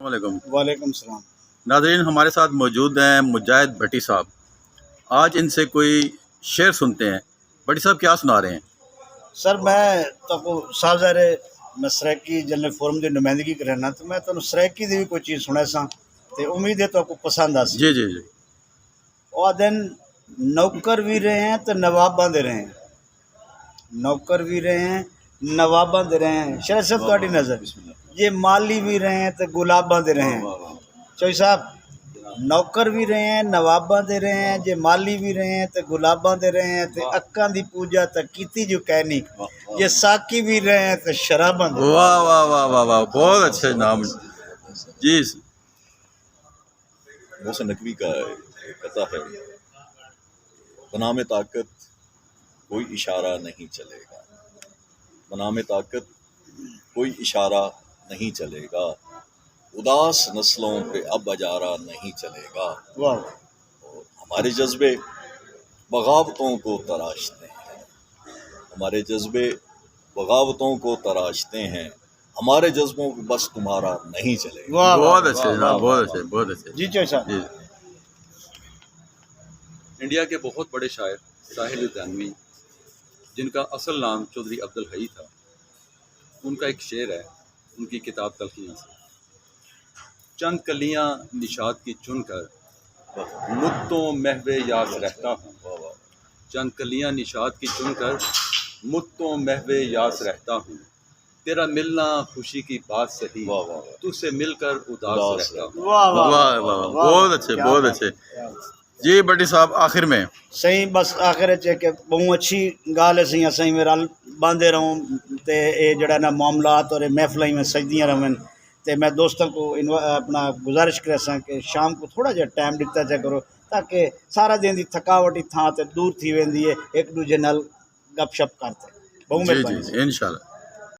علیکم۔ وعلیکم السلام۔ ناظرین، ہمارے ساتھ موجود ہیں مجاہد بھٹی صاحب۔ آج ان سے کوئی شعر سنتے ہیں۔ بھٹی صاحب کیا سنا رہے ہیں؟ سر میں تو صاحب ظاہر میں سرائکی جنرل فورم کی نمائندگی کرنا، تو میں تمہیں سرائکی کی بھی کوئی چیز سنا سا تو امید ہے تو آپ کو پسند آ سی۔ جی جی جی۔ اور دن نوکر بھی رہے ہیں تو نواباں دے رہے ہیں، نوکر بھی رہے ہیں نواباں دے رہے ہیں۔ شرح صاحب تہاڈی نظر یہ مالی بھی رہے ہیں تو گلاباں دے رہے ہیں۔ چوئی صاحب نوکر بھی رہے ہیں نواباں دے رہے ہیں، جے مالی بھی رہے ہیں تو گلاباں دے رہے ہیں، تے اکاں دی پوجا تے کیتی جو کہنی، یہ ساکی بھی رہے ہیں تو شراباں دے رہے ہیں۔ واہ واہ واہ واہ واہ، بہت اچھے نام۔ جی محسن نقوی کا ایک قطع ہے، بنام طاقت کوئی اشارہ نہیں چلے گا، بنام طاقت کوئی اشارہ نہیں چلے گا، اداس نسلوں پہ اب اجارہ نہیں چلے گا۔ واہ اور ہمارے جذبے بغاوتوں کو تراشتے ہیں، ہمارے جذبے بغاوتوں کو تراشتے ہیں، ہمارے جذبوں پہ بس تمہارا نہیں چلے گا۔ واہ بہت اچھے جناب، بہت اچھے بہت اچھے۔ جی چوئی صاحب۔ جی انڈیا کے بہت بڑے شاعر ساحل الدانوی، جن کا اصل نام چودھری عبدالحی تھا، ان کا ایک شعر ہے ان کی کتاب تلخیاں سے: چند کلیاں نشاط کی چن کر مدتوں محو یاس رہتا ہوں، چند کلیاں نشاط کی چن کر مدتوں محو یاس رہتا ہوں، تیرا ملنا خوشی کی بات سہی، تجھ سے مل کر اداس رہتا ہوں۔ واہ واہ واہ واہ، بہت اچھے بہت اچھے۔ جی بھٹی صاحب، آخر میں صحیح بس آخر ہے کہ بہت اچھی گال ہے سی اسیں میرا باندھے رہوں تے اے جڑا نا معاملات اور محفلیں میں سجدیاں رہن تے میں دوستوں کو اپنا گزارش کرے ساں کہ شام کو تھوڑا جہا ٹائم دیتا جا کرو تاکہ سارا دن دی تھکاوٹ تھاں تے دور تھی ویندی ہے، ایک دوجے نال گپ شپ کرتے۔ بہت جی جی مہربانی۔ جی، انشاءاللہ۔